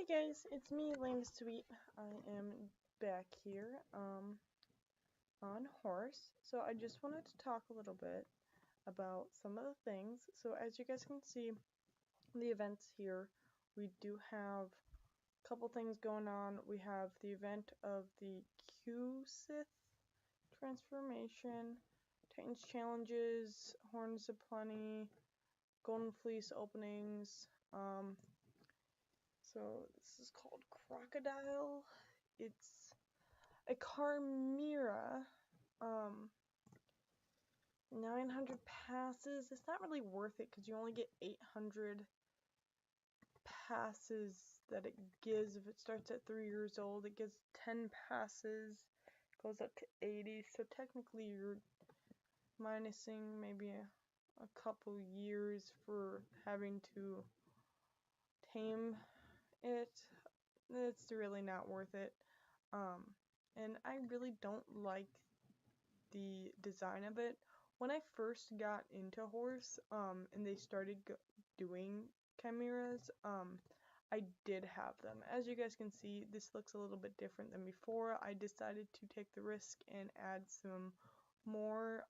Hi guys, it's me, Lame Sweet. I am back here on Howrse. So I just wanted to talk a little bit about some of the things. So as you guys can see, the events here, we do have a couple things going on. We have the event of the Q-Sith transformation, Titans challenges, Horns of Plenty, Golden Fleece openings. So this is called Crocodile. It's a Chimera. 900 passes. It's not really worth it because you only get 800 passes that it gives. If it starts at 3 years old, it gives 10 passes. Goes up to 80. So technically you're minusing maybe a couple years for having to tame it. It's really not worth it. And I really don't like the design of it. When I first got into Howrse, and they started doing chimeras, I did have them. As you guys can see, this looks a little bit different than before. I decided to take the risk and add some more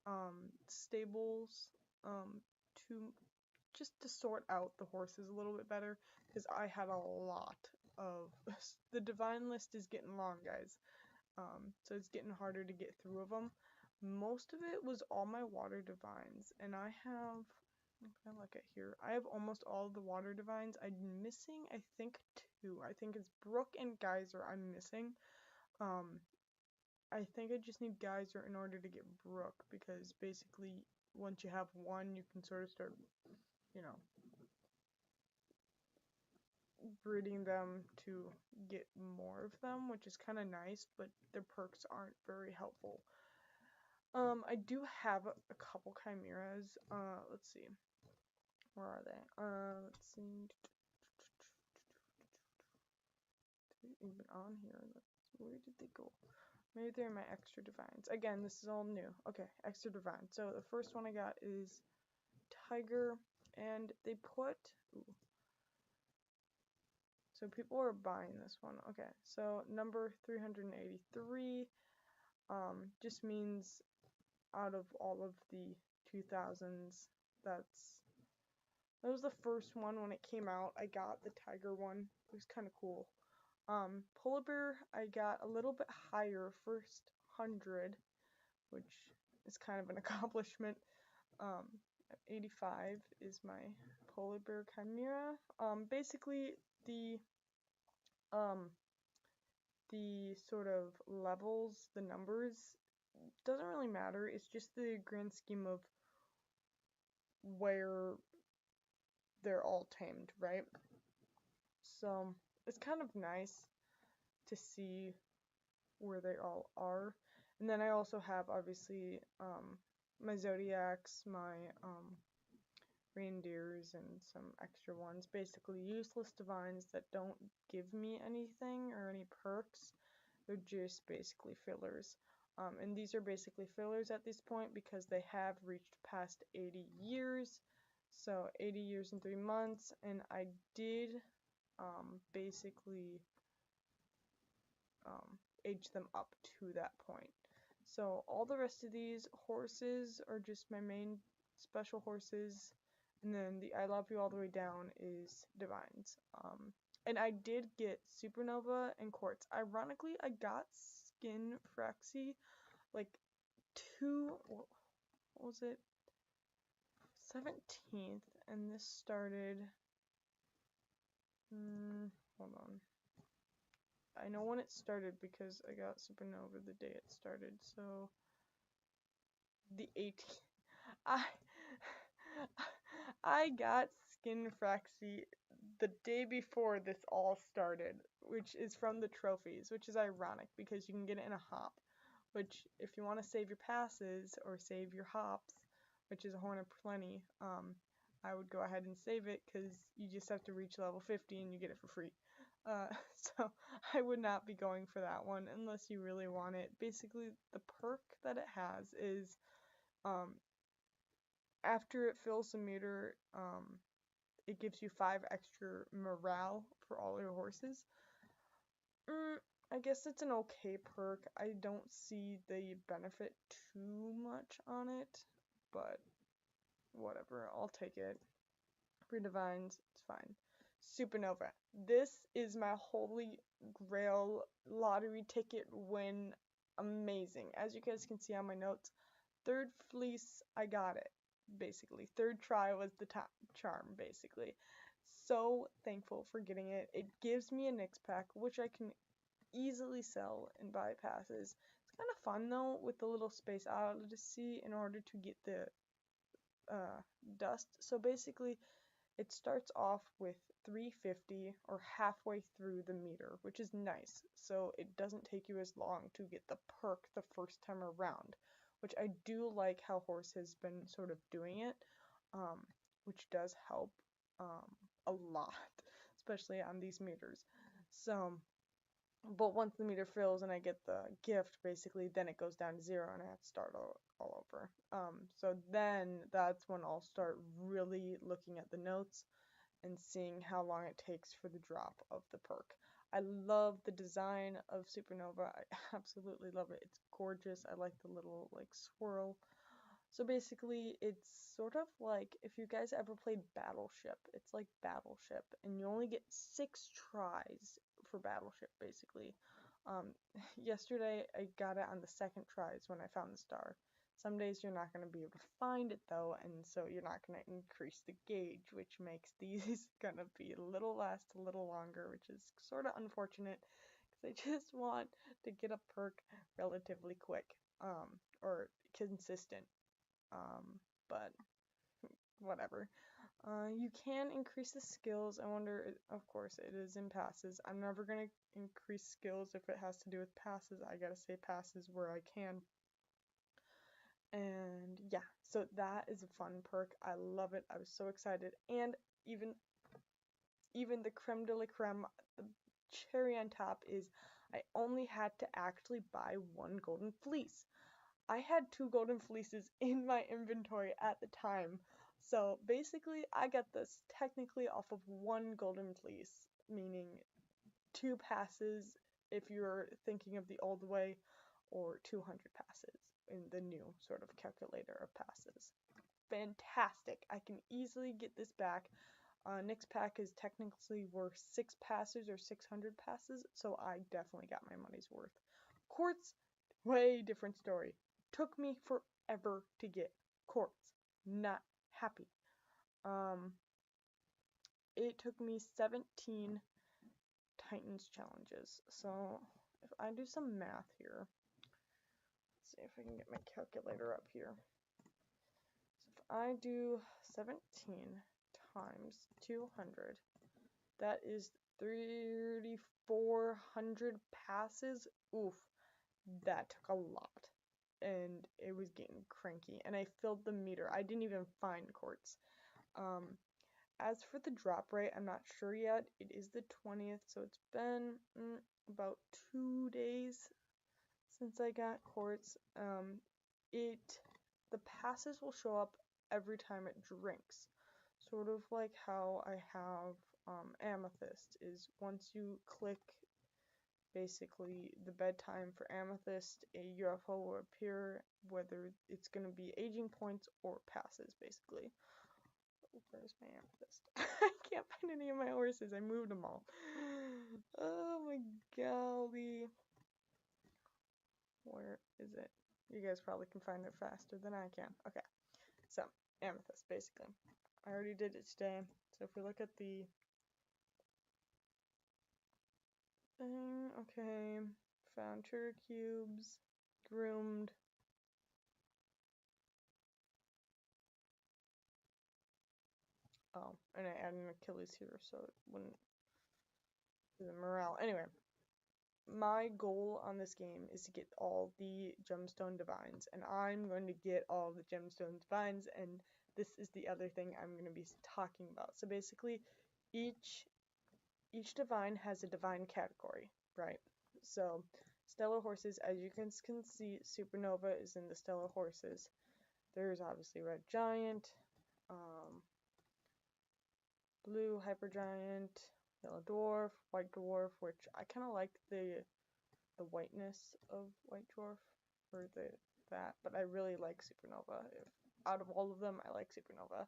stables to just to sort out the horses a little bit better, because I had a lot of the divine list is getting long, guys. So it's getting harder to get through of them. Most of it was all my water divines, and I have, if I look at here, I have almost all of the water divines. I'm missing, I think, 2. I think it's Brook and Geyser I'm missing. I think I just need Geyser in order to get Brook, because basically once you have one, you can sort of start, you know, breeding them to get more of them, which is kind of nice, but their perks aren't very helpful. I do have a couple chimeras. Let's see. Where are they? Let's see. Even on here. Where did they go? Maybe they're in my extra divines. Again, this is all new. Okay, extra divine. So the first one I got is Tiger, and they put. Ooh. So people are buying this one. Okay, so number 383 just means out of all of the 2000s, that was the first one when it came out. I got the Tiger one. It was kind of cool. Polar Bear, I got a little bit higher, first 100, which is kind of an accomplishment. 85 is my Polar Bear Chimera. Basically, the sort of levels, the numbers, doesn't really matter. It's just the grand scheme of where they're all tamed, right? So it's kind of nice to see where they all are. And then I also have, obviously, my Zodiacs, my reindeers, and some extra ones. Basically useless divines that don't give me anything or any perks. They're just basically fillers. And these are basically fillers at this point because they have reached past 80 years. So 80 years and 3 months, and I did basically age them up to that point. So all the rest of these horses are just my main special horses, and then the I Love You all the way down is divines. And I did get Supernova and Quartz. Ironically, I got Skin Fraxi like what was it? 17th, and this started. Hold on. I know when it started because I got Supernova the day it started. So the 18th. I got Skin Fraxi the day before this all started, which is from the trophies, which is ironic because you can get it in a hop, which if you want to save your passes or save your hops, which is a Horn of Plenty, I would go ahead and save it because you just have to reach level 50 and you get it for free. So I would not be going for that one unless you really want it. Basically, the perk that it has is after it fills the meter, it gives you 5 extra morale for all your horses. I guess it's an okay perk. I don't see the benefit too much on it, but whatever, I'll take it. Free Divines, it's fine. Supernova. This is my holy grail lottery ticket win. Amazing. As you guys can see on my notes, 3rd fleece, I got it, basically. 3rd try was the top charm, basically. So thankful for getting it. It gives me a Nyx pack, which I can easily sell and buy passes. It's kind of fun, though, with the little space odyssey in order to get the dust. So basically, it starts off with 350 or halfway through the meter, which is nice. So it doesn't take you as long to get the perk the first time around, which I do like how Howrse has been sort of doing it, which does help a lot, especially on these meters. So, but once the meter fills and I get the gift, basically, then it goes down to 0 and I have to start all over. So then that's when I'll start really looking at the notes and seeing how long it takes for the drop of the perk. I love the design of Supernova. I absolutely love it. It's gorgeous. I like the little like swirl. So basically, it's sort of like if you guys ever played Battleship, it's like Battleship, and you only get 6 tries for Battleship, basically. Yesterday, I got it on the 2nd tries when I found the star. Some days you're not going to be able to find it, though, and so you're not going to increase the gauge, which makes these going to be a little longer, which is sort of unfortunate, because I just want to get a perk relatively quick, or consistent. But whatever. You can increase the skills. I wonder, of course, it is in passes. I'm never going to increase skills if it has to do with passes. I gotta say passes where I can. And yeah, so that is a fun perk. I love it. I was so excited. And even the creme de la creme, the cherry on top is I only had to actually buy 1 golden fleece. I had 2 golden fleeces in my inventory at the time. So basically, I got this technically off of 1 golden fleece, meaning 2 passes if you're thinking of the old way, or 200 passes in the new sort of calculator of passes. Fantastic. I can easily get this back. Nyx pack is technically worth 6 passes or 600 passes, so I definitely got my money's worth. Quartz, way different story. Took me forever to get quartz. Not happy. It took me 17 Titans challenges. So if I do some math here, let's see if I can get my calculator up here. So if I do 17 times 200, that is 3,400 passes. Oof, that took a lot. And it was getting cranky, and I filled the meter. I didn't even find quartz. As for the drop rate, I'm not sure yet. It is the 20th, so it's been about 2 days since I got quartz. The passes will show up every time it drinks, sort of like how I have amethyst. Is once you click basically the bedtime for amethyst, a UFO will appear, whether it's going to be aging points or passes, basically. Where's my amethyst? I can't find any of my horses. I moved them all. Oh my golly. Where is it? You guys probably can find it faster than I can. Okay. So, amethyst, basically. I already did it today. So if we look at the thing, okay. Found trigger cubes. Groomed. Oh, and I added an Achilles here so it wouldn't do the morale. Anyway, my goal on this game is to get all the gemstone divines, and I'm going to get all the gemstone divines, and this is the other thing I'm going to be talking about. So basically, each divine has a divine category, right? So stellar horses, as you can see, Supernova is in the stellar horses. There's obviously Red Giant, blue hypergiant, yellow dwarf, white dwarf, which I kind of like the whiteness of white dwarf, or that, but I really like supernova. If out of all of them, I like supernova.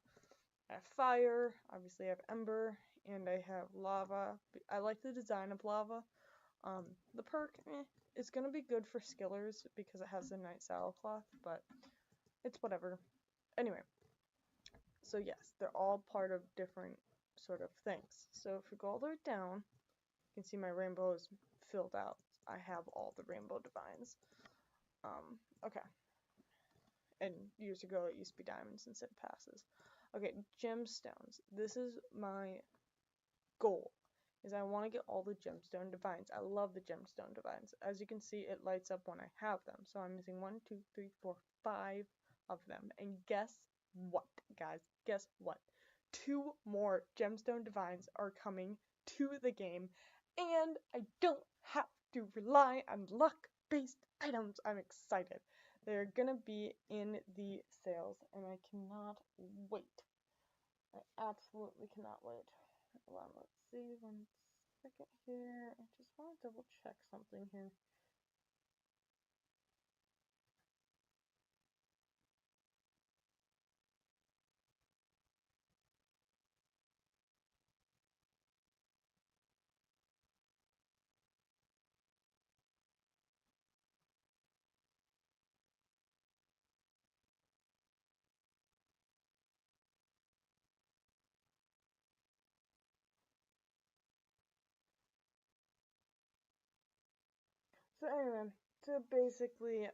I have fire, obviously I have ember, and I have lava. I like the design of lava. The perk, it's gonna be good for skillers because it has the night saddlecloth, but it's whatever. Anyway, so yes, they're all part of different sort of things. So if we go all the way down, you can see my rainbow is filled out. I have all the rainbow divines. Okay. And years ago it used to be diamonds instead of passes. Okay, gemstones. This is my goal, is I want to get all the gemstone divines. I love the gemstone divines. As you can see, it lights up when I have them. So I'm missing 1, 2, 3, 4, 5 of them. And guess what, guys? Guess what? 2 more gemstone divines are coming to the game, and I don't have to rely on luck-based items. I'm excited. They're gonna be in the sales, and I cannot wait. I absolutely cannot wait. Hold on, let's see, 1 second here. I just want to double check something here. So anyway, so basically,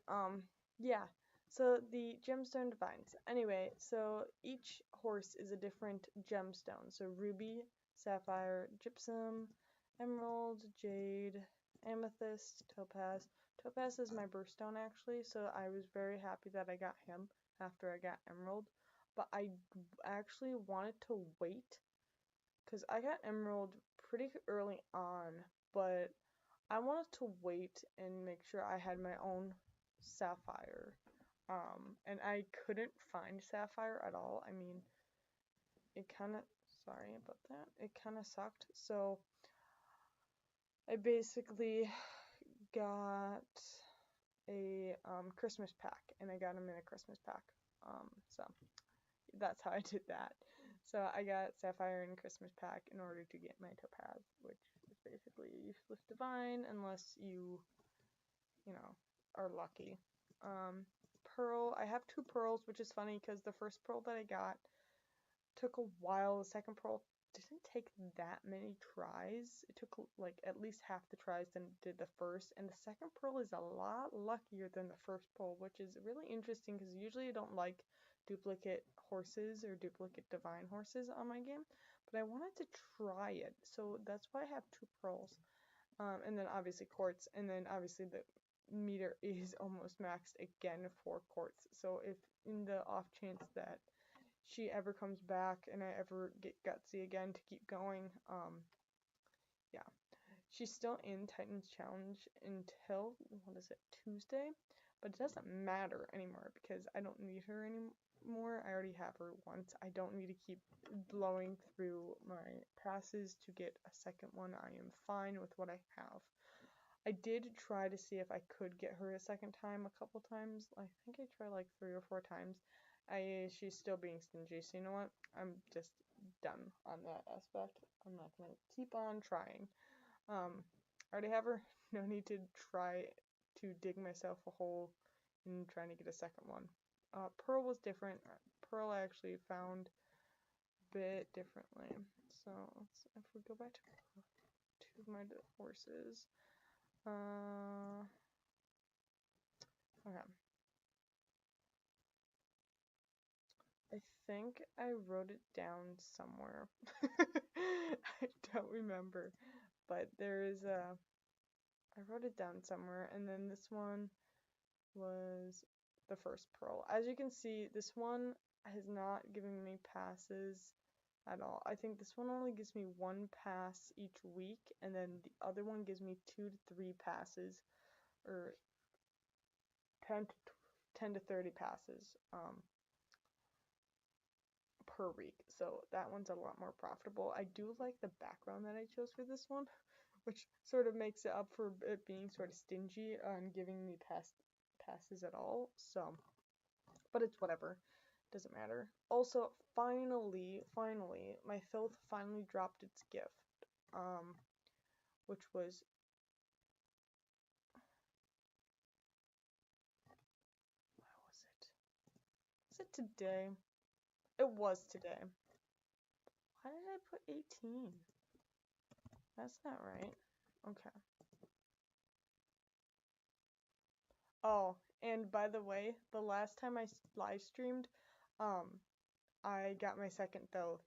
yeah. So the gemstone divines. Anyway, so each horse is a different gemstone. So ruby, sapphire, gypsum, emerald, jade, amethyst, topaz. Topaz is my birthstone actually, so I was very happy that I got him after I got emerald. But I actually wanted to wait, because I got emerald pretty early on, but I wanted to wait and make sure I had my own sapphire. And I couldn't find sapphire at all. I mean, it kind of, sorry about that, it kind of sucked. So I basically got a Christmas pack, and I got him in a Christmas pack. So that's how I did that. So I got sapphire and Christmas pack in order to get my topaz, which is basically a useless divine unless you know, are lucky. Pearl, I have 2 pearls, which is funny because the first pearl that I got took a while. The second pearl didn't take that many tries. It took like at least half the tries than it did the first, and the second pearl is a lot luckier than the first pearl, which is really interesting because usually I don't like duplicate horses or duplicate divine horses on my game, but I wanted to try it, so that's why I have 2 pearls. And then obviously quartz, and then obviously the meter is almost maxed again for quartz. So if in the off chance that she ever comes back and I ever get gutsy again to keep going, yeah. She's still in Titan's Challenge until, what is it, Tuesday? But it doesn't matter anymore because I don't need her anymore. I already have her once. I don't need to keep blowing through my passes to get a second one. I am fine with what I have. I did try to see if I could get her a second time a couple times. I think I tried like 3 or 4 times. She's still being stingy, so you know what? I'm just done on that aspect. I'm not gonna keep on trying. I already have her. No need to try to dig myself a hole in trying to get a second one. Pearl was different. Pearl I actually found a bit differently. So if we go back to my horses. Okay. I think I wrote it down somewhere. I don't remember, but there is I wrote it down somewhere, and then this one was the first pearl. As you can see, this one has not given me passes at all. I think this one only gives me 1 pass each week, and then the other one gives me 2 to 3 passes, or 10 to 30 passes per week, so that one's a lot more profitable. I do like the background that I chose for this one, which sort of makes it up for it being sort of stingy on giving me passes at all, so, but it's whatever, doesn't matter. Also, finally, my filth finally dropped its gift, which was, what was it? Is it today? It was today. Why did I put 18? That's not right. Okay. Oh, and by the way, the last time I live streamed, I got my second filth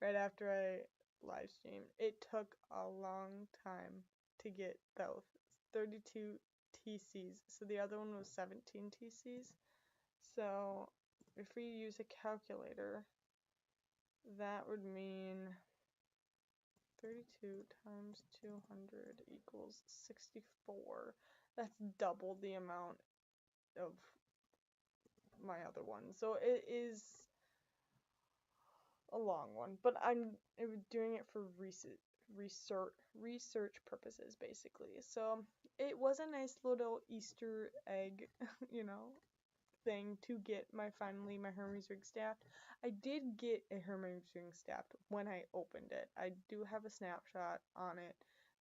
right after I live streamed. It took a long time to get filth. 32 TCs. So the other one was 17 TCs. So if we use a calculator, that would mean 32 times 200 equals 64. That's double the amount of my other one. So it is a long one, but I'm doing it for research purposes, basically. So it was a nice little Easter egg, you know, thing to get finally my Hermes ring staffed. I did get a Hermes ring staffed when I opened it. I do have a snapshot on it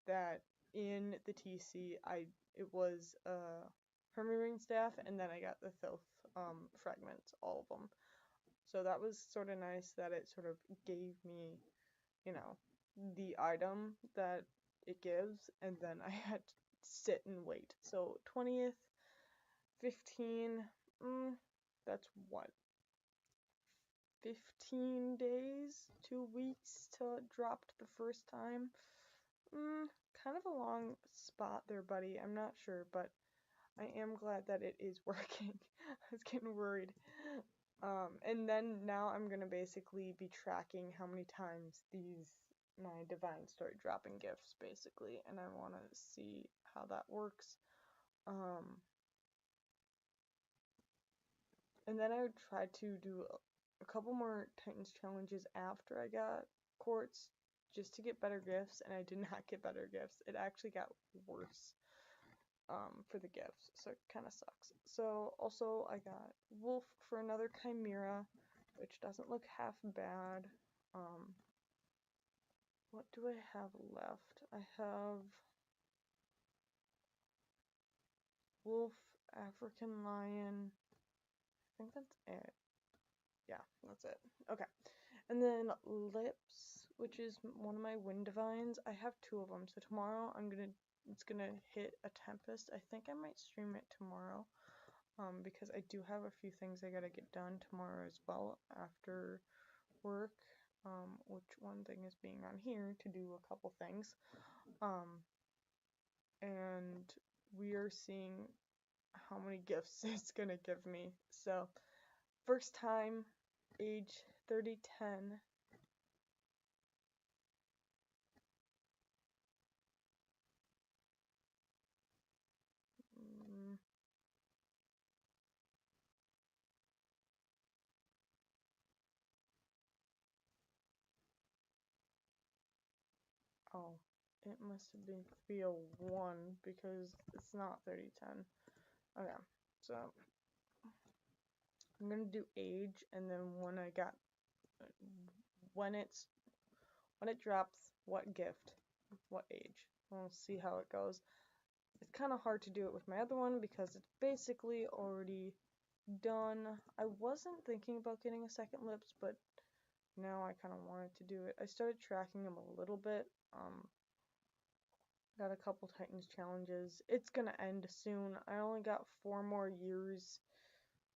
that in the TC it was a Hermes ring staff, and then I got the filth fragments, all of them. So that was sort of nice that it sort of gave me, you know, the item that it gives, and then I had to sit and wait. So 20th, 15, that's what, 15 days, 2 weeks till it dropped the first time. Kind of a long spot there, buddy. I'm not sure, but I am glad that it is working. I was getting worried. And then now I'm gonna basically be tracking how many times my divines start dropping gifts, basically, and I want to see how that works. And then I would try to do a couple more Titans challenges after I got quartz, just to get better gifts, and I did not get better gifts. It actually got worse for the gifts, so it kind of sucks. So also I got wolf for another chimera, which doesn't look half bad. What do I have left? I have wolf, African lion. I think that's it. Yeah, that's it. Okay. And then lips, which is one of my wind divines. I have 2 of them. So tomorrow it's gonna hit a tempest. I think I might stream it tomorrow. Because I do have a few things I gotta get done tomorrow as well after work. Which one thing is being on here to do a couple things. And we are seeing how many gifts it's gonna give me. So, first time, age 3010. Oh, it must have been 301 because it's not 3010. Okay, so I'm gonna do age, and then when it drops, what gift, what age. We'll see how it goes. It's kind of hard to do it with my other one because it's basically already done. I wasn't thinking about getting a second lips, but now I kind of wanted to do it. I started tracking them a little bit. Got a couple Titans challenges. It's gonna end soon. I only got 4 more years,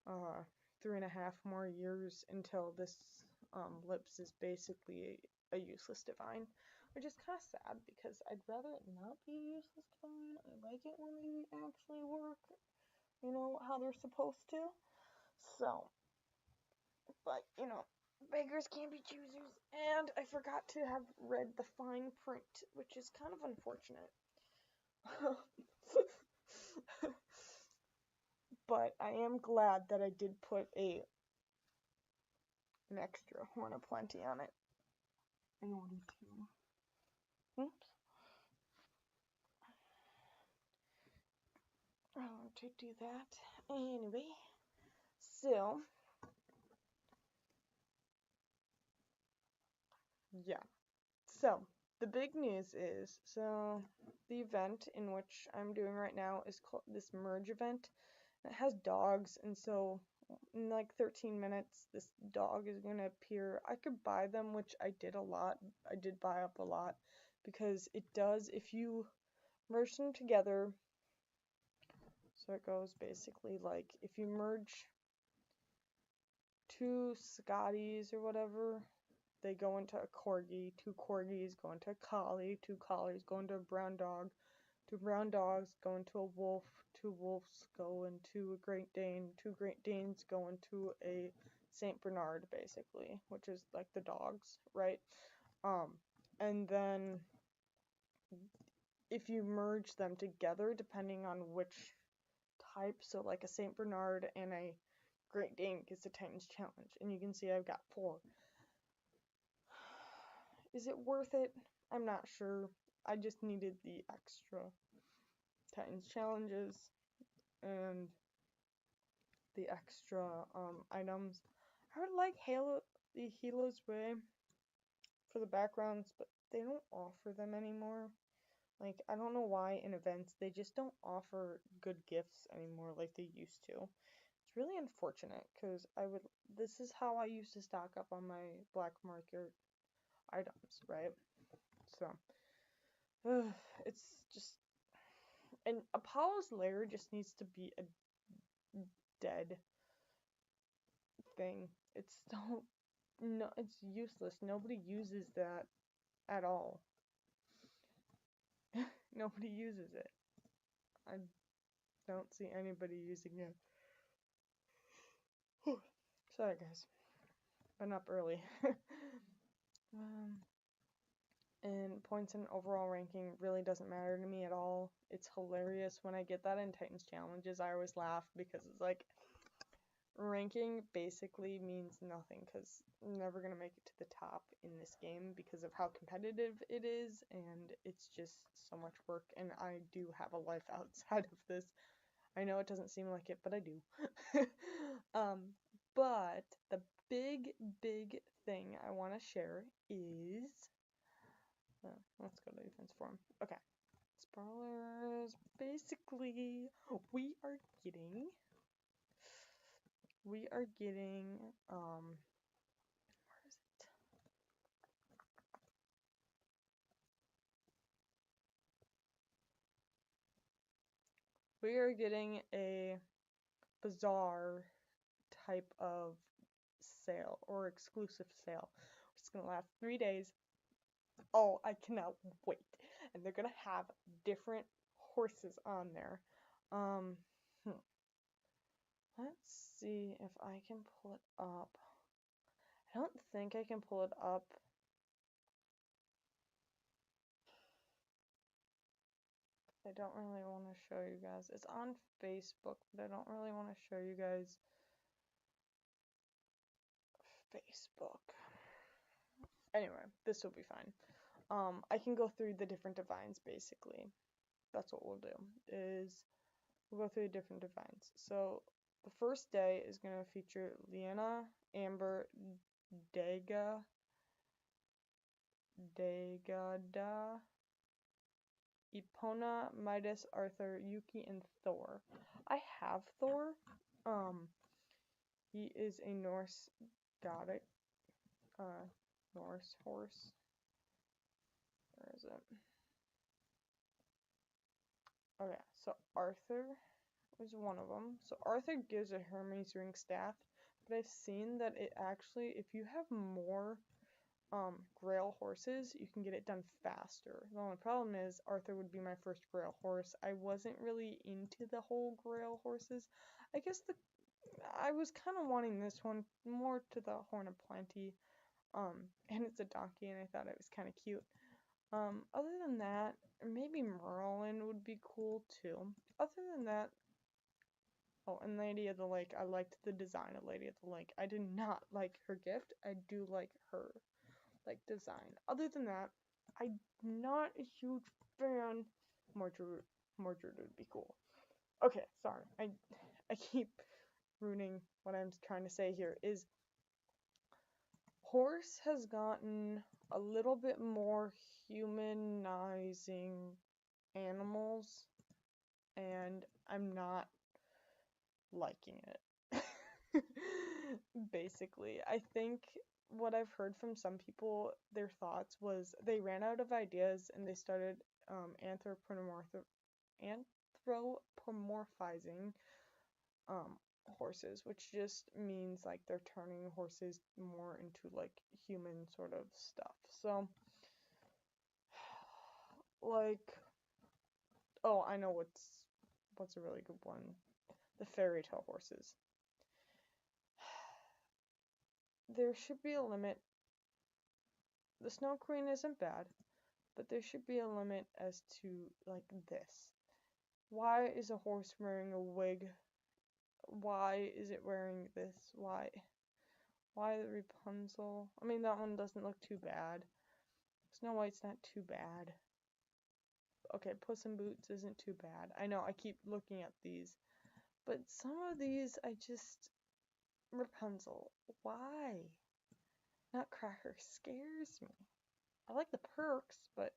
3.5 more years until this lips is basically a useless divine, which is kind of sad because I'd rather it not be a useless divine. I like it when they actually work, you know, how they're supposed to. So, but, you know, beggars can't be choosers, and I forgot to have read the fine print, which is kind of unfortunate. But I am glad that I did put a an extra horn of plenty on it in order to, oops, to do that. Anyway, so, yeah. So, the big news is, so the event in which I'm doing right now is called this merge event. It has dogs, and so in like 13 minutes, this dog is going to appear. I could buy them, which I did a lot. I did buy up a lot, because it does, if you merge them together, so it goes basically like, if you merge two Scotties or whatever, they go into a corgi, two corgis go into a collie, two collies go into a brown dog, two brown dogs go into a wolf, two wolves go into a Great Dane, two Great Danes go into a Saint Bernard, basically, which is like the dogs, right? And then if you merge them together, depending on which type, so like a Saint Bernard and a Great Dane gets the Titans Challenge, and you can see I've got 4. Is it worth it? I'm not sure. I just needed the extra Titans Challenges and the extra items. I would like the Helo's Way for the backgrounds, but they don't offer them anymore. Like, I don't know why in events they just don't offer good gifts anymore like they used to. It's really unfortunate, because this is how I used to stock up on my black market items, right? So, it's just, and Apollo's Lair just needs to be a dead thing. It's so, no, it's useless. Nobody uses that at all. Nobody uses it. I don't see anybody using it. Sorry, guys. Been up early. And points and overall ranking really doesn't matter to me at all. It's hilarious when I get that in Titans Challenges. I always laugh because it's like, ranking basically means nothing, because I'm never going to make it to the top in this game because of how competitive it is, and it's just so much work, and I do have a life outside of this. I know it doesn't seem like it, but I do. But the big thing I want to share is, let's go to defense form. Okay, spoilers. Basically, we are getting, where is it? We are getting a bizarre type of sale, or exclusive sale. It's gonna last 3 days. Oh, I cannot wait. And they're gonna have different horses on there. Let's see if I can pull it up. I don't think I can pull it up. I don't really want to show you guys. It's on Facebook, but I don't really want to show you guys Facebook. Anyway, this will be fine. I can go through the different divines, basically. That's what we'll do, is we'll go through different divines. So, the first day is going to feature Lyanna, Amber, Dagada, Epona, Midas, Arthur, Yuki, and Thor. I have Thor. He is a Norse god, Norse horse. Where is it? Okay, so Arthur is one of them. So Arthur gives a Hermes ring staff, but I've seen that it actually, if you have more Grail horses, you can get it done faster. The only problem is Arthur would be my first Grail horse. I wasn't really into the whole Grail horses. I guess I was kind of wanting this one more to the Horn of Plenty. And it's a donkey, and I thought it was kind of cute. Other than that, maybe Merlin would be cool too. Other than that, Oh, and Lady of the Lake, I liked the design of Lady of the Lake. I did not like her gift. I do like her, like, design. Other than that, I'm not a huge fan. Mordred would be cool. Okay, sorry. I keep ruining what I'm trying to say here. Is Howrse has gotten a little bit more humanizing animals, and I'm not liking it. Basically, I think what I've heard from some people, their thoughts was they ran out of ideas and they started anthropomorphizing horses, which just means like they're turning horses more into like human sort of stuff. So, like, oh, I know what's a really good one. The fairy tale horses. There should be a limit. The Snow Queen isn't bad, but there should be a limit as to like this. Why is a horse wearing a wig? Why is it wearing this? Why the Rapunzel? I mean, that one doesn't look too bad. Snow White's not too bad. Okay, Puss in Boots isn't too bad. I know, I keep looking at these. But some of these, I just... Rapunzel. Why? Nutcracker scares me. I like the perks, but...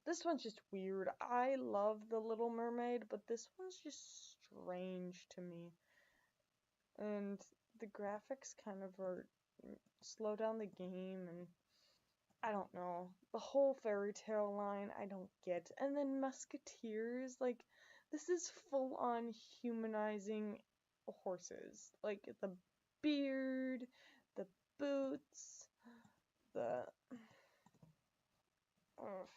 This one's just weird. I love The Little Mermaid, but this one's just strange to me. And the graphics kind of are slow down the game, and I don't know. The whole fairy tale line, I don't get. And then Musketeers, like, this is full on humanizing horses. Like, the beard, the boots, the... Ugh.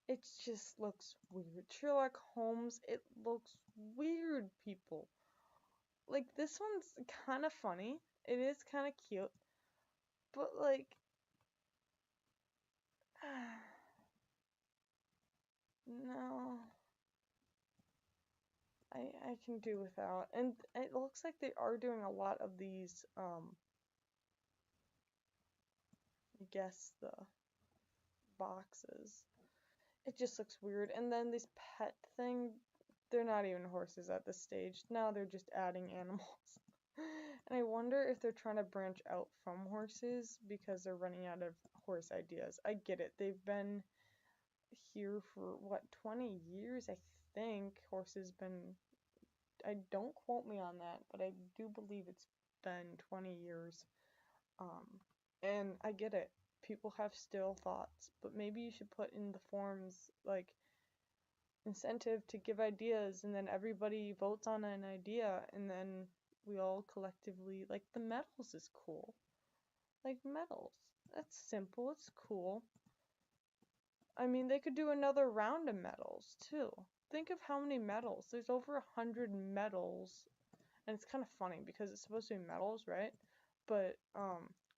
It just looks weird. Sherlock Holmes, it looks weird, people. Like, this one's kind of funny. It is kind of cute. But, like... no. I can do without. And it looks like they are doing a lot of these, I guess the boxes. It just looks weird. And then this pet thing, they're not even horses at this stage. Now they're just adding animals. And I wonder if they're trying to branch out from horses because they're running out of horse ideas. I get it. They've been here for, what, 20 years, I think. Horses been... don't quote me on that, but I do believe it's been 20 years. And I get it. People have still thoughts, but maybe you should put in the forms, like, incentive to give ideas, and then everybody votes on an idea, and then we all collectively, like, the medals is cool. Like, medals. That's simple, it's cool. I mean, they could do another round of medals, too. Think of how many medals. There's over 100 medals. And it's kind of funny because it's supposed to be metals, right? But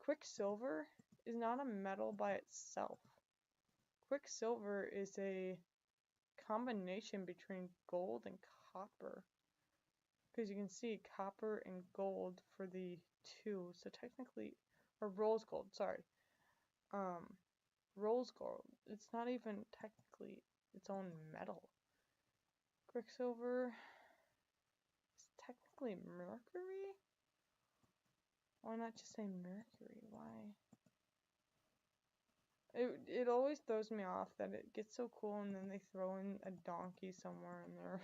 Quicksilver is not a metal by itself. Quicksilver is a combination between gold and copper. Because you can see copper and gold for the two. So technically, or rose gold, sorry. Rose gold. It's not even technically its own metal. Quicksilver is technically mercury? Why not just say mercury? Why? It always throws me off that it gets so cool and then they throw in a donkey somewhere in there.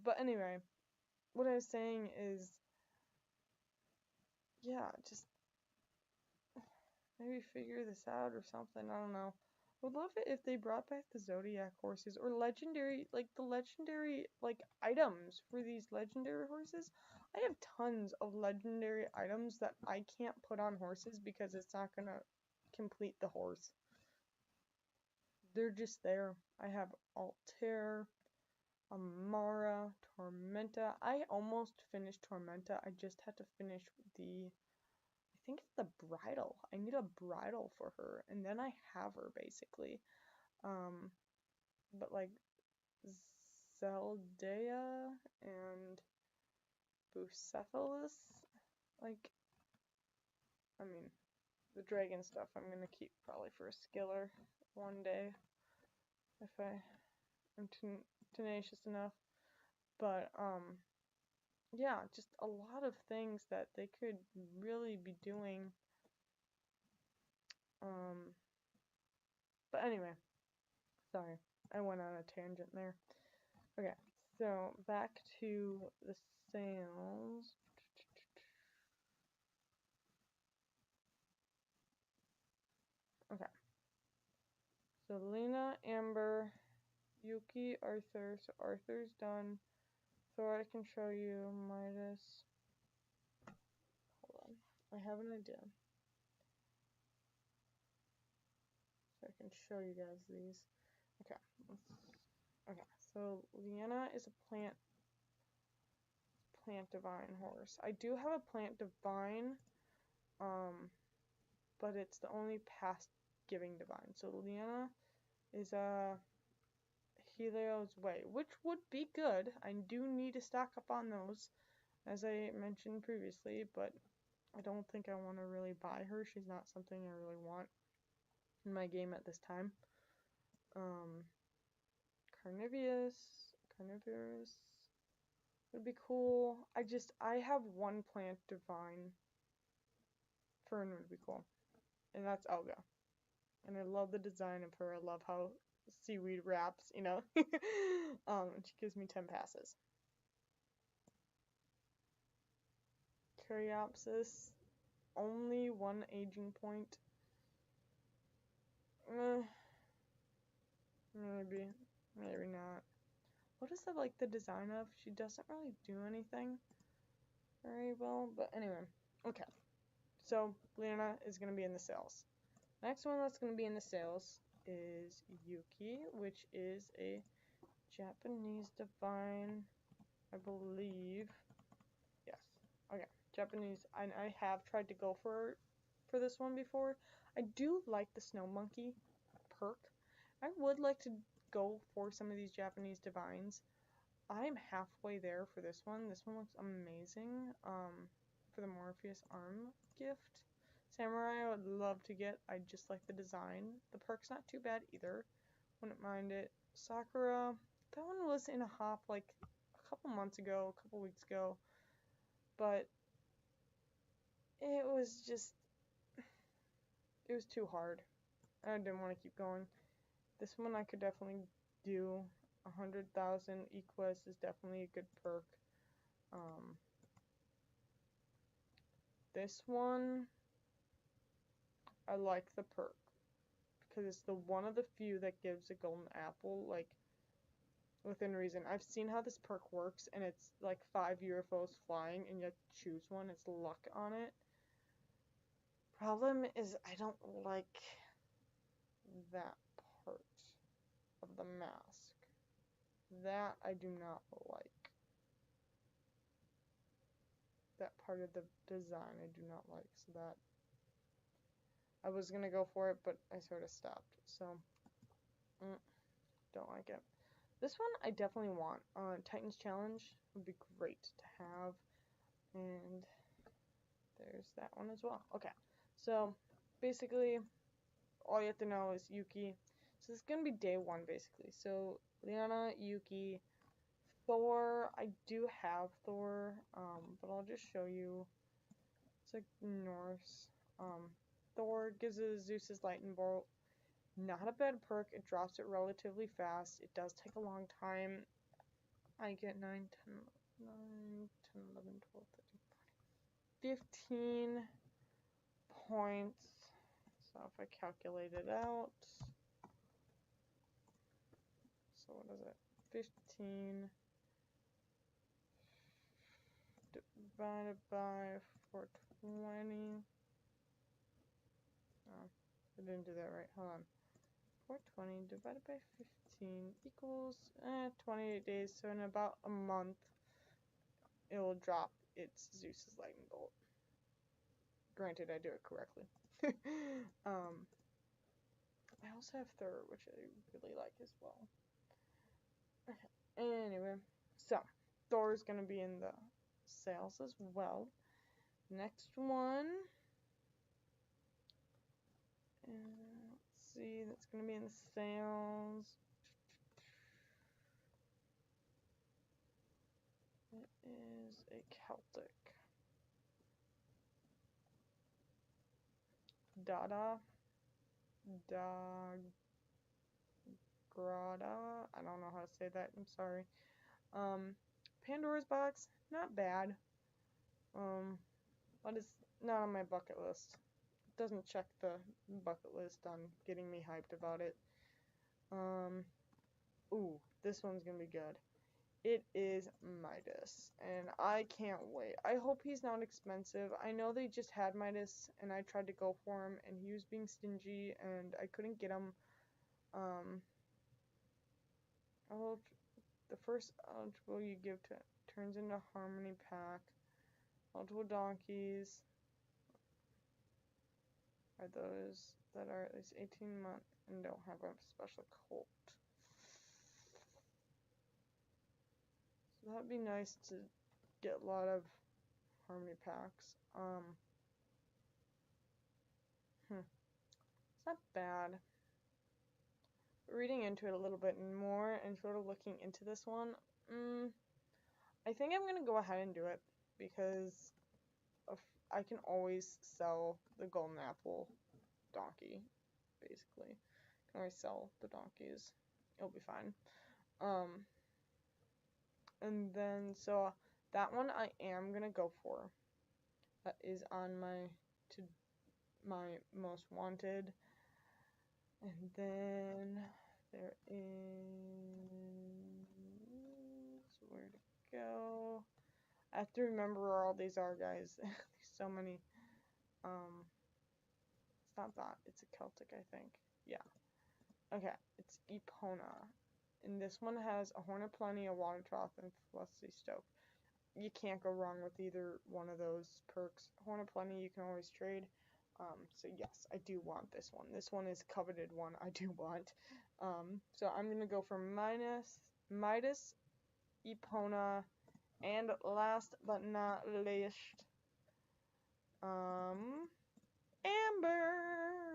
But anyway, what I was saying is, yeah, just maybe figure this out or something. I don't know. Would love it if they brought back the Zodiac horses or legendary, like the legendary, like items for these legendary horses. I have tons of legendary items that I can't put on horses because it's not gonna complete the horse. They're just there. I have Altair, Amara, Tormenta. I almost finished Tormenta. I just had to finish the, I think it's the bridle. I need a bridle for her, and then I have her basically. But like Zeldea and Bucephalus, like, I mean, the dragon stuff I'm gonna keep probably for a skiller one day if I am tenacious enough. But yeah, just a lot of things that they could really be doing. But anyway, sorry, I went on a tangent there. Okay, so back to the sales. Okay, so Lena, Amber, Yuki, Arthur. So Arthur's done. Thor, I can show you. Midas. Hold on, I have an idea. So I can show you guys these. Okay, okay. So Leanna is a plant divine horse. I do have a plant divine, but it's the only past giving divine. So Leanna is a Helios Way, which would be good. I do need to stock up on those, as I mentioned previously, but I don't think I want to really buy her. She's not something I really want in my game at this time. Carnivorous would be cool. I have one plant divine. Fern would be cool, and that's Elga. And I love the design of her. I love how seaweed wraps, you know. She gives me 10 passes. Caryopsis, only one aging point. Maybe not. What is the design of? She doesn't really do anything very well, but anyway. Okay, so Leona is going to be in the sales. Next one that's going to be in the sales is Yuki, which is a Japanese divine, I believe. Yes. Okay, Japanese. I have tried to go for this one before. I do like the snow monkey perk. I would like to go for some of these Japanese divines. I'm halfway there for this one. This one looks amazing. For the Morpheus arm gift. Samurai I would love to get. I just like the design. The perk's not too bad either. Wouldn't mind it. Sakura, that one was in a hop like a couple months ago, a couple weeks ago. But it was too hard. I didn't want to keep going. This one I could definitely do. 100,000 Equus is definitely a good perk. This one, I like the perk because it's the one of the few that gives a golden apple, like, within reason. I've seen how this perk works, and it's like 5 UFOs flying, and you have to choose one. It's luck on it. Problem is, I don't like that part of the mask. That I do not like. That part of the design I do not like. So that I was gonna go for it, but I sort of stopped. So don't like it. This one I definitely want. Titan's Challenge would be great to have. And there's that one as well. Okay, so basically all you have to know is Yuki. So this is going to be day one basically. So Liana, Yuki, Thor. I do have Thor, but I'll just show you. It's like Norse. Thor gives a Zeus's Lightning Bolt. Not a bad perk. It drops it relatively fast. It does take a long time. I get 9, 10, 11, 12, 13, 14, 15 points. So if I calculate it out, so what is it? 15 divided by 420. Oh, I didn't do that right. Hold on. 420 divided by 15 equals 28 days. So in about a month, it will drop its Zeus's Lightning Bolt. Granted, I do it correctly. I also have Thor, which I really like as well. Okay. Anyway, so Thor's gonna be in the sales as well. Next one. Let's see, that's gonna be in the sales. It is a Celtic. Dada. Grada. I don't know how to say that. I'm sorry. Pandora's Box. Not bad. But it's not on my bucket list. It doesn't check the bucket list on getting me hyped about it. Ooh, this one's gonna be good. It is Midas, and I can't wait. I hope he's not expensive. I know they just had Midas, and I tried to go for him, and he was being stingy, and I couldn't get him. The first eligible you give to turns into Harmony Pack. Eligible donkeys are those that are at least 18 months and don't have a special colt. So that'd be nice to get a lot of Harmony Packs. It's not bad. Reading into it a little bit more and sort of looking into this one, I think I'm gonna go ahead and do it because I can always sell the golden apple donkey, basically. I can always sell the donkeys. It'll be fine. And then, so that one I am gonna go for. That is on my most wanted. And then there is where to go. I have to remember where all these are, guys. There's so many. It's not that. It's a Celtic, I think. Yeah. Okay. It's Epona. And this one has a Horn of Plenty, a Water Trough, and Felicity Stoke. You can't go wrong with either one of those perks. Horn of Plenty, you can always trade. So yes, I do want this one. This one is coveted one I do want. So I'm going to go for Midas, Epona, and last but not least, Amber,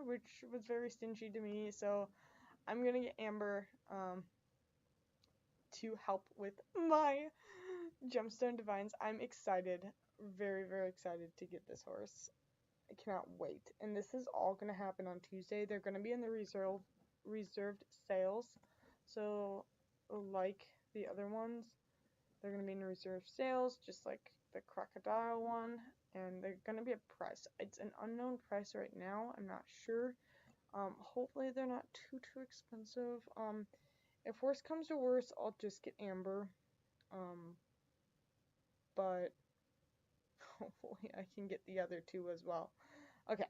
which was very stingy to me. So I'm going to get Amber to help with my Gemstone Divines. I'm excited, very, very excited to get this horse. I cannot wait. And this is all going to happen on Tuesday. They're going to be in the reserved sales. So, like the other ones, they're going to be in the reserved sales, just like the crocodile one. And they're going to be a price. It's an unknown price right now. I'm not sure. Hopefully they're not too expensive. If worse comes to worse, I'll just get Amber. But hopefully I can get the other two as well. Okay,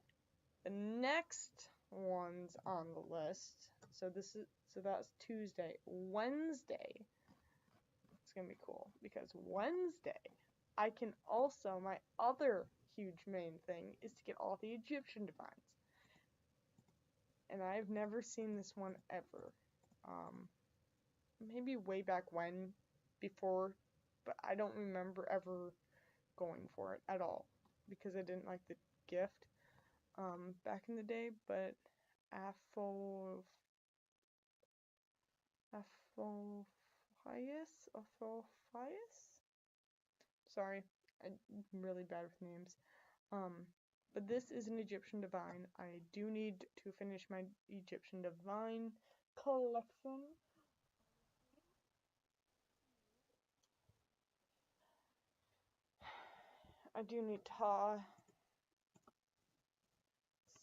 the next one's on the list. So that's Tuesday. Wednesday, it's gonna be cool because Wednesday I can also, my other huge main thing is to get all the Egyptian Divines. And I've never seen this one ever. Maybe way back when, before, but I don't remember ever going for it at all because I didn't like the gift back in the day. But Apophias, sorry, I'm really bad with names. But this is an Egyptian Divine. I do need to finish my Egyptian Divine collection. I do need Ta,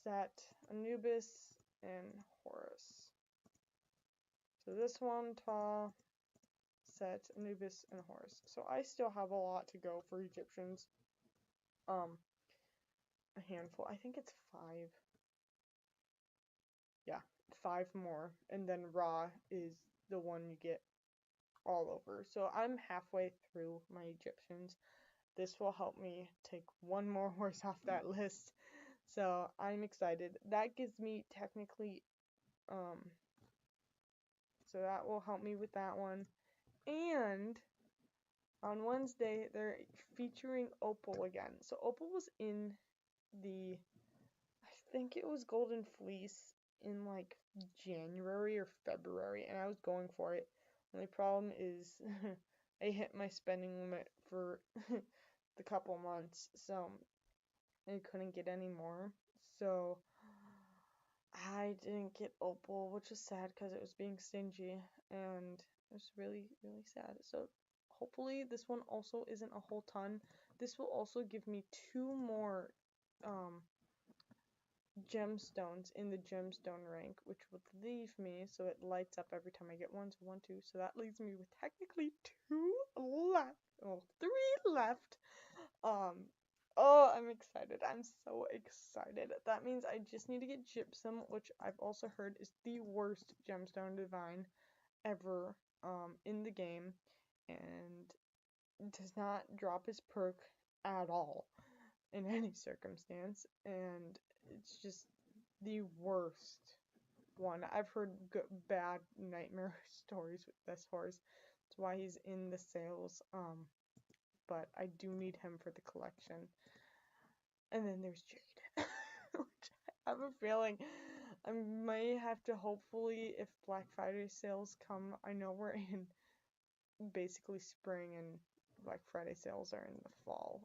Set, Anubis, and Howrse. So this one, Ta, Set, Anubis, and Howrse. So I still have a lot to go for Egyptians. A handful. I think it's 5. Yeah, 5 more. And then Ra is the one you get all over. So I'm halfway through my Egyptians. this will help me take one more horse off that list. So I'm excited. That gives me technically, so that will help me with that one. And on Wednesday, they're featuring Opal again. So Opal was in the, I think it was Golden Fleece in like January or February, and I was going for it. Only problem is I hit my spending limit for the couple months, so I couldn't get any more. So I didn't get Opal, which is sad because it was being stingy, and it was really, really sad. So hopefully this one also isn't a whole ton. This will also give me 2 more gemstones in the gemstone rank, which would leave me, so it lights up every time I get one, so 1, 2, so that leaves me with technically 2 left, well, 3 left. Oh, I'm excited. I'm so excited. That means I just need to get gypsum, which I've also heard is the worst gemstone divine ever in the game, and does not drop his perk at all in any circumstance, and it's just the worst one. I've heard bad nightmare stories with this horse. That's why he's in the sales, but I do need him for the collection. And then there's Jade, which I have a feeling I may have to, hopefully, if Black Friday sales come. I know we're in basically spring and Black Friday sales are in the fall.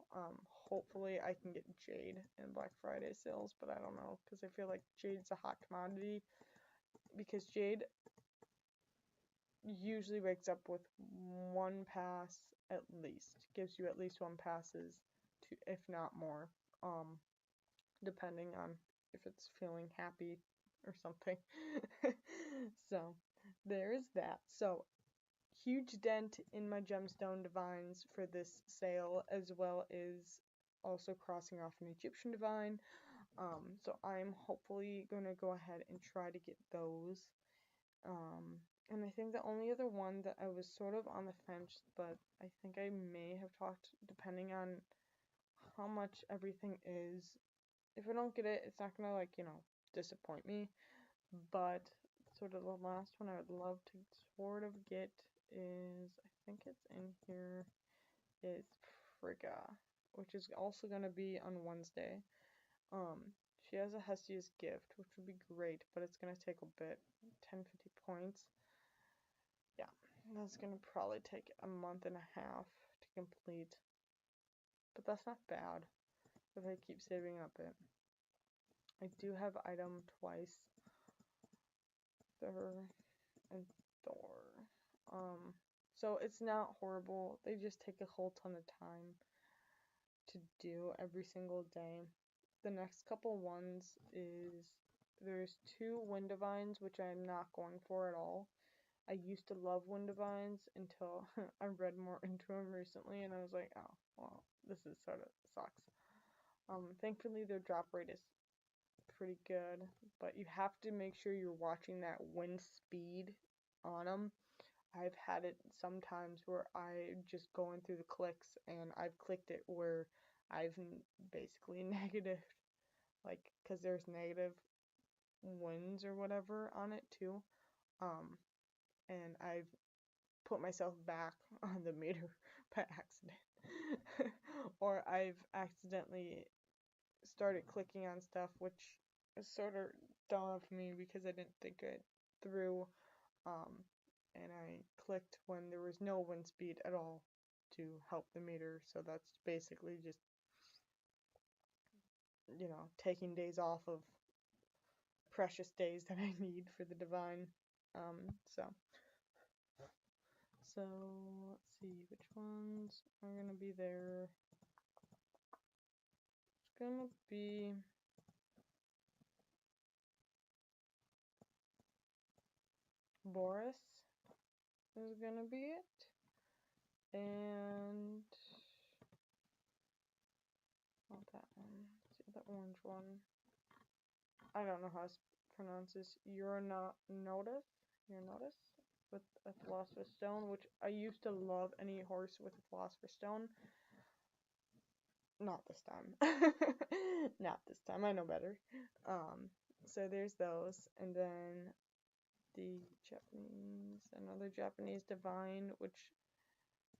Hopefully I can get Jade in Black Friday sales, but I don't know, because I feel like Jade's a hot commodity, because Jade usually wakes up with 1 pass at least, gives you at least 1 passes, to, if not more, depending on if it's feeling happy or something. So there's that. So huge dent in my gemstone divines for this sale, as well as also crossing off an Egyptian divine. So I'm hopefully gonna go ahead and try to get those. And I think the only other one that I was sort of on the fence, but I think I may have talked, depending on how much everything is. If I don't get it, it's not gonna, like, disappoint me. But sort of the last one I would love to sort of get is, I think it's in here, is Frigga, which is also gonna be on Wednesday. She has a Hestia's gift, which would be great, but it's gonna take a bit, 10-50 points. Yeah, that's gonna probably take a month and a half to complete, but that's not bad if I keep saving up it. I do have item twice, Thor and Thor. So it's not horrible. They just take a whole ton of time to do every single day. The next couple ones is, there's 2 wind divines, which I'm not going for at all. I used to love wind divines until I read more into them recently, and I was like, oh, well, this is sort of sucks. Thankfully their drop rate is pretty good, but you have to make sure you're watching that wind speed on them. I've had it sometimes where I'm just going through the clicks, and I've clicked it where I've basically negative, like, because there's negative winds or whatever on it too, and I've put myself back on the meter by accident. Or I've accidentally started clicking on stuff, which is sort of dumb of me because I didn't think it through, and I clicked when there was no wind speed at all to help the meter, so that's basically just, taking days off of precious days that I need for the divine. So let's see which ones are gonna be there. It's gonna be Boris is gonna be it, and not that one. Let's see, the orange one. I don't know how to pronounce this. Uranodus with a Philosopher's Stone, which I used to love any horse with a Philosopher's Stone. not this time. Not this time. I know better. So there's those, and then the another Japanese divine, which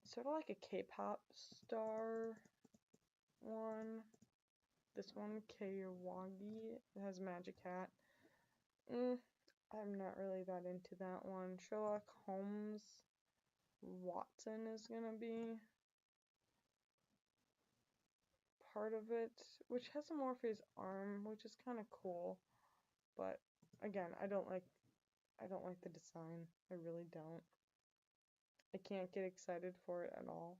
is sort of like a K-pop star one. This one, Keiwagi, it has a magic hat. I'm not really that into that one. Sherlock Holmes Watson is gonna be part of it, which has a Morpheus arm, which is kind of cool. But again, I don't like the design. I really don't. I can't get excited for it at all.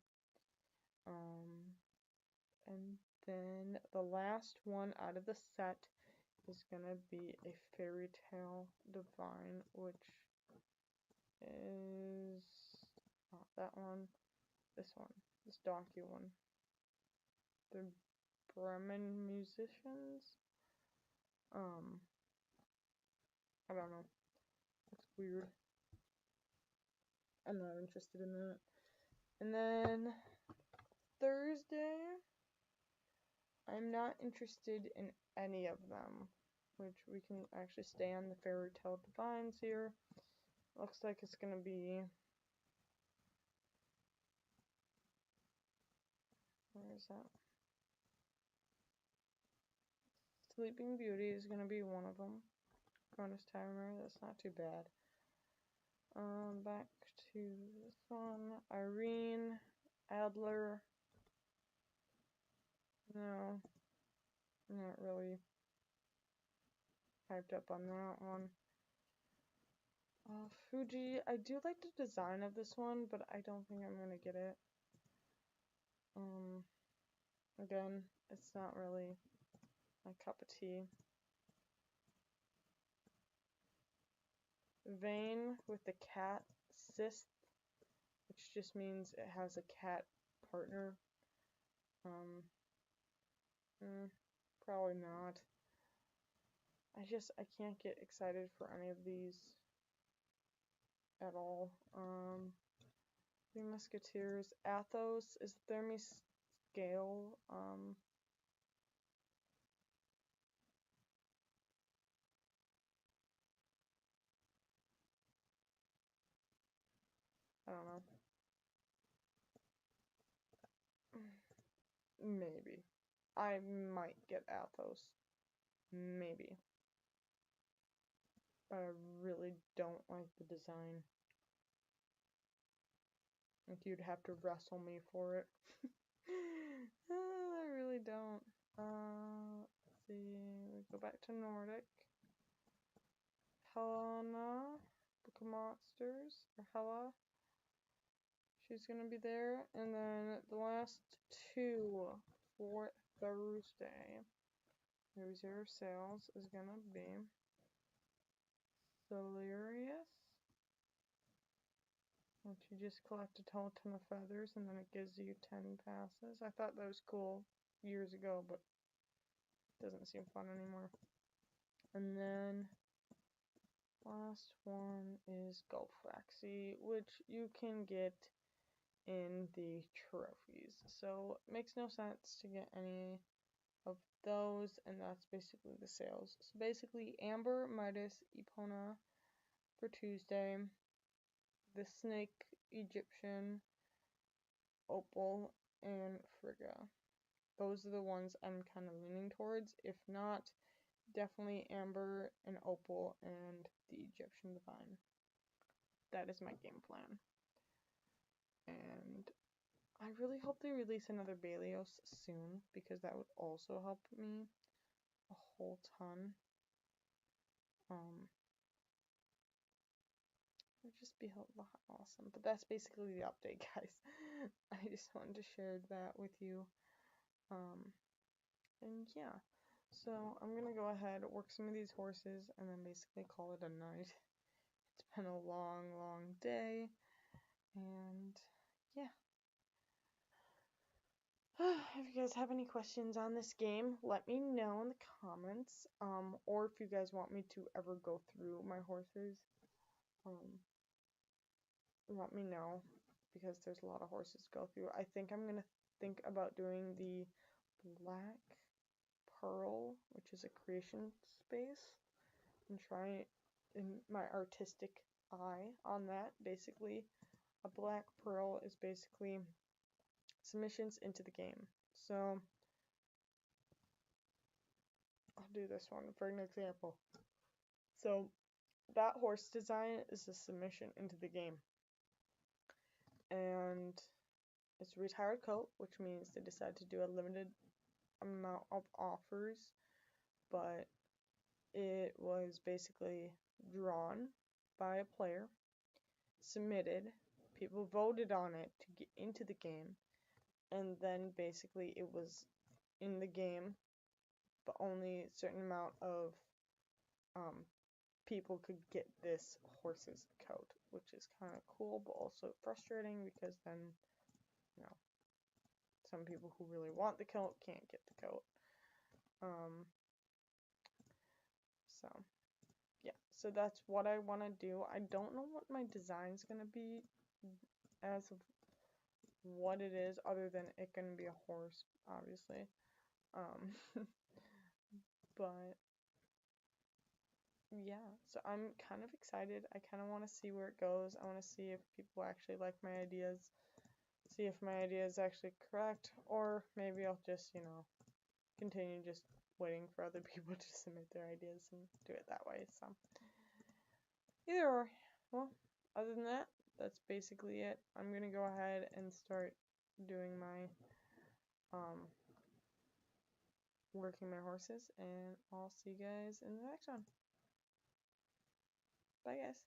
And then the last one out of the set is gonna be a Fairy Tale Divine, which is not that one. This one. This donkey one. The Bremen musicians. I don't know. Looks weird. I'm not interested in that. And then Thursday, I'm not interested in any of them, which we can actually stay on the Fairy Tale Divines here. Looks like it's gonna be, where is that? Sleeping Beauty is gonna be one of them. Bonus timer, that's not too bad. Back to this one. Irene Adler. No, not really hyped up on that one. Fuji, I do like the design of this one, but I don't think I'm gonna get it. Again, it's not really my cup of tea. Vane with the cat Sith, which just means it has a cat partner. Probably not. I can't get excited for any of these at all. Three Musketeers. Athos is Thermes Scale. I don't know. Maybe. I might get Athos. Maybe. But I really don't like the design. Like, you'd have to wrestle me for it. I really don't. Let's see. We go back to Nordic. Helena, Book of Monsters, or Hella. She's gonna be there. And then the last two for Thursday. Reserve sales is gonna be Delirious, which you just collect a total ton of feathers and then it gives you 10 passes. I thought that was cool years ago, but it doesn't seem fun anymore. And then last one is Golf Waxy, which you can get in the trophies. So it makes no sense to get any of those, and that's basically the sales. So basically Amber, Midas, Epona for Tuesday, the Snake, Egyptian, Opal, and Frigga. Those are the ones I'm kind of leaning towards. If not, definitely Amber and Opal and the Egyptian Divine. That is my game plan. And I really hope they release another Balios soon, because that would also help me a whole ton. It would just be awesome. But that's basically the update, guys. I just wanted to share that with you. And yeah. So I'm gonna go ahead, work some of these horses, and then basically call it a night. It's been a long, long day. And yeah. If you guys have any questions on this game, let me know in the comments. Or if you guys want me to ever go through my horses, let me know, because there's a lot of horses to go through. I think I'm gonna think about doing the pearl, which is a creation space, and try in my artistic eye on that. Basically, a black pearl is basically submissions into the game. So I'll do this one for an example. So that horse design is a submission into the game, and it's a retired coat, which means they decided to do a limited amount of offers, but it was basically drawn by a player, submitted, people voted on it to get into the game, and then basically it was in the game, but only a certain amount of people could get this horse's coat, which is kind of cool, but also frustrating because then, you know, some people who really want the coat can't get the coat. So yeah, so that's what I want to do. I don't know what my design's gonna be as of what it is, other than it can be a horse, obviously. But yeah, so I'm kind of excited. I kind of want to see where it goes. I want to see if people actually like my ideas, see if my idea is actually correct, or maybe I'll just, you know, continue just waiting for other people to submit their ideas and do it that way. So either or. Well, other than that, that's basically it. I'm gonna go ahead and start doing my working my horses, and I'll see you guys in the next one. Bye guys.